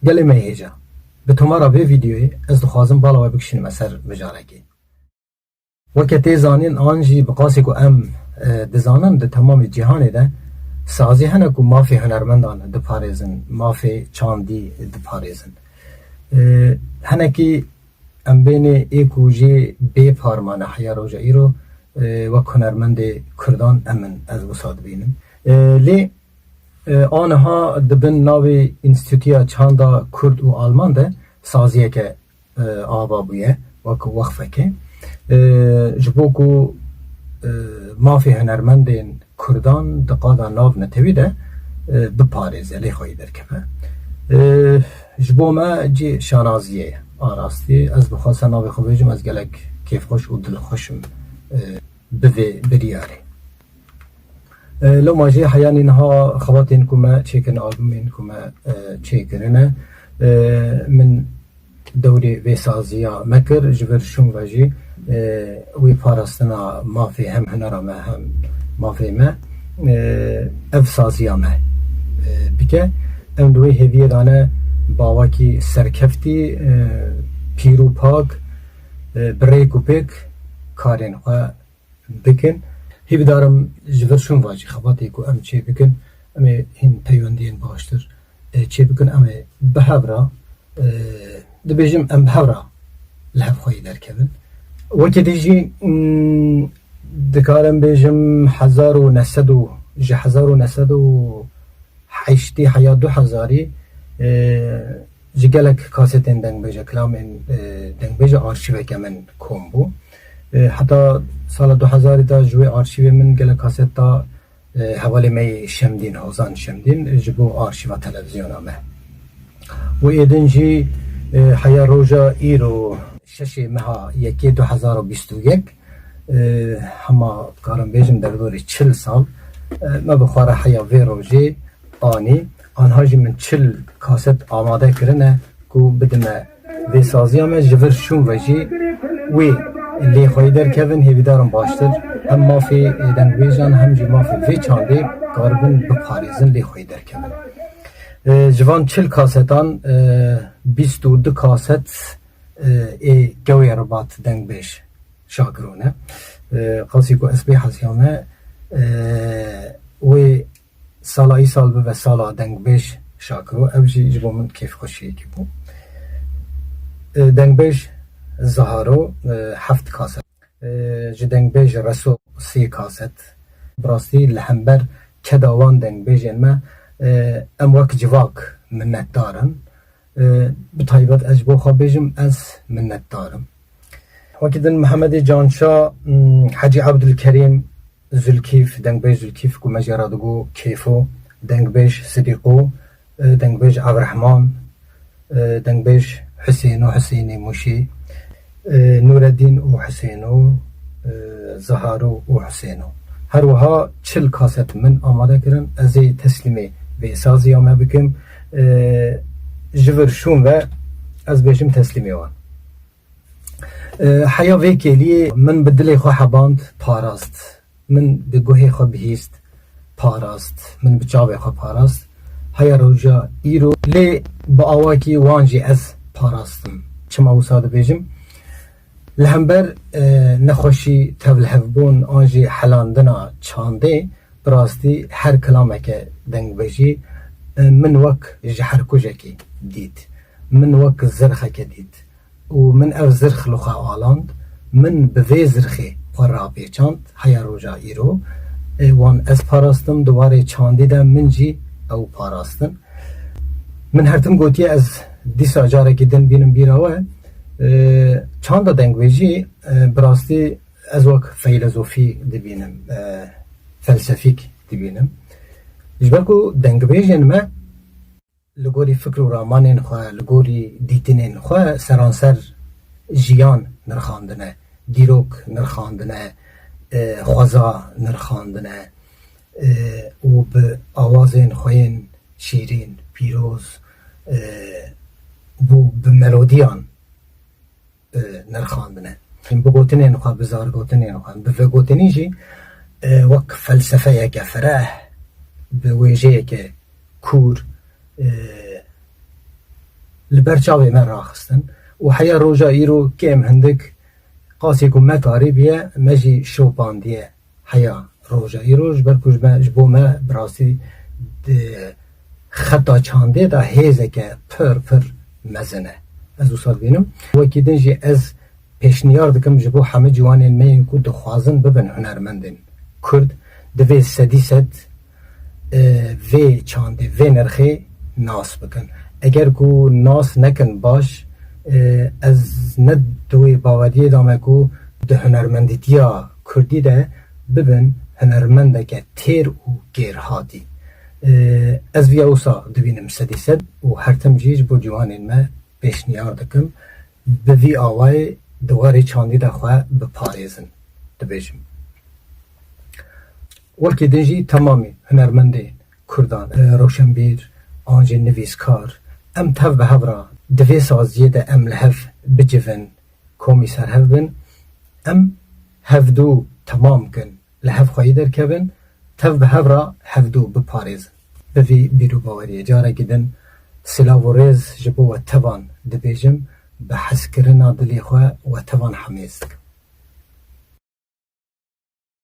gelê me hêja bi tomara vê videoyê ez dixwazim bala we bikişînim ser vijarekê. Weke tê zanîn an jî bi qasî ku em dizanin di temamê cîhanê de sazî hene ku mafê hunermendan diparêzin, mafê çandî diparêzin. Henekî em bênê ê ku jê bê parmane heya roja îro wek hunermendê Kurdan emin ez wisa dibînim. Lê aniha dibin navê Înstîtûya Çanda Kurd û Alman de saziyeke ava bûye wek wexfeke ji bo ku mafê hunermendên Kurdan di qada nav netewî de biparêze lê xwe derkeve. Ji bo me cî şanaziyê ye arastî. Ez bixwazim navê xwe bêjim, ez gelek kêfxweş û dilxweşim bi vê biryarê. Loma jê heyanî niha xewatên ku me çêkirin, albûmên ku me çêkirine min dewrê vê saziya me kir ji vir şûn ve jî wê parastina mafê hem hunera me hem mafê me ev saziya me bike. Em di wê hêviyê de ne bawakî serkeftî, pîr û pak, bi rêk û pêk karên xwe bikin. Hêvî darim ji vir şûn ve jî xebatê ku em çê bikin, em ê hîn peywendiyên baştir çê bikin, em ê bi hev re dibêjim em bi hev re li hev xwe derkevin. Wekî dî jî dikarim bêjim ji 1980 heya 2000 ji gelek kasetên dengbêje, kilamên dengbêje arşîveke min kom bû. Heta sala 2000 da ji wê arşîvê min gelek kaset da hevalê me yê Şemdîn, Hozan Şemdîn ji bo arşîva televizyona me. Wê êdin jî heya roja îro 6 meha 2021 hema karim bêjim derdorê 40 sal me bixware heya vê rojê anî anha jî min 40 kaset amade kirine ku bidime vê saziya me ji vir şûn ve jî wê lê xwe derkevin. Hêvîdarim baştir hem mafê dengbêjan hem jî mafê vê çandê garibin biparêzin lê xwe derkevin. Ji van 40 kasetan 22 kaset ê gewê Ribat dengbêj şakirone. Qasî ku ez pê heziya me wê sala îsal bibe sala dengbêj şakiro, ev jî ji bo min kêfxweşiyekî bû. Dengbêj Zaharo 7 kaset, ji dengbêj Reso 3 kaset. Bi rastî li hember keda wan dengbêjên me em wek civak minnetdarin. Bi taybet ez ji bo xwe bêjim ez minnetdarim. Wekî din Mihemedê Canşa, Hecî Ebdulkerîm Zülkîf, dengbêj Zülkîf ku me jê ra digo Kêfo, dengbêj Sidîqo, dengbêj Evrehman, dengbêj Hüseyno Hüseynê Muşî, Nureddîn û Hüseyno, Zaharo û Hüseyno. Her wiha 40 kaset min amade kirin, ez ê teslîmê vê saziya me bikim ji vir şûn ve ez bêjim teslîmê wan. Heya vê kêliyê min bi dilê xwe heband parast, min bi guhê xwe bihîst parast, min bi çavê xwe parast. Heya roja îro lê bi awakî wan jî ez parastim. Çima wisa dibêjim li hember nexweşî tevlihevbûn an jî helandina çandê bi rastî her kilameke dengbêjî min wek ji herkujekî dît, min wek zirxeke dît û min ev zirx li xwe aland, min bi vê zirxê xwe rapêçand. Heya roja îro wan ez parastim, di warê çandî de min jî ew parastin. Min her tim gotiye ez dîsa carekî din bînim bîra we çanda dengbêjî bi rastî ez wek feylezofî dibînim, felsefîk dibînim. Ji ber ku dengbêjên me li gorî fikr û ramanên xwe, li gorî dîtinên xwe seranser jiyan nirxandine, dîrok nirxandine, xweza nirxandine û bi awazên xwe yên şîrîn, pîroz bû bi melodiyan nirxandine. Bi gotinên xwe, bi zargotinên xwe, bi vegotinî jî wek felsefeyeke fireh, bi wêjeyeke kûr li ber çavê me raxistin û heya roja îro kêm hindik qasê ku me karî biye me jî şopandiye heya roja îro ji ber ku ji bo me bi rastî xeta çandê da hêzeke pir mezin e. Ez wisa dibînim. Wekî din jî ez pêşniyar dikim ji bo hemû ciwanên me yên ku dixwazin bibin hunermendên Kurd di vê sedî sed vê çandê vê nirxê nas bikin. Eger ku nas nekin baş ez ne di wê baweriyê da me ku di hunermendîtiya Kurdî de bibin hunermendeke têr û gêrhatî. Ez vîya wisa dibînim sedî sed û her tim jî ji bo ciwanên me pêşniyar dikim bi vî awayê di warê çandî de xwe biparêzin dibêjim. Welkê din jî temamê hunermendên Kurdan, roşenbîr, an jî nivîskar, em tev bi hev re di vê saziyê de em li hev bicivin, komî serhev bin, em hevdû temam kin, li hev xweyî derkevin, tev bi hev re hevdû biparêzin. Bi vî bîrûbaweriyê carekî din silav û rêz ji bo we tevan dibêjim, bi hezkirina dilê xwe we tevan hemêz dikim.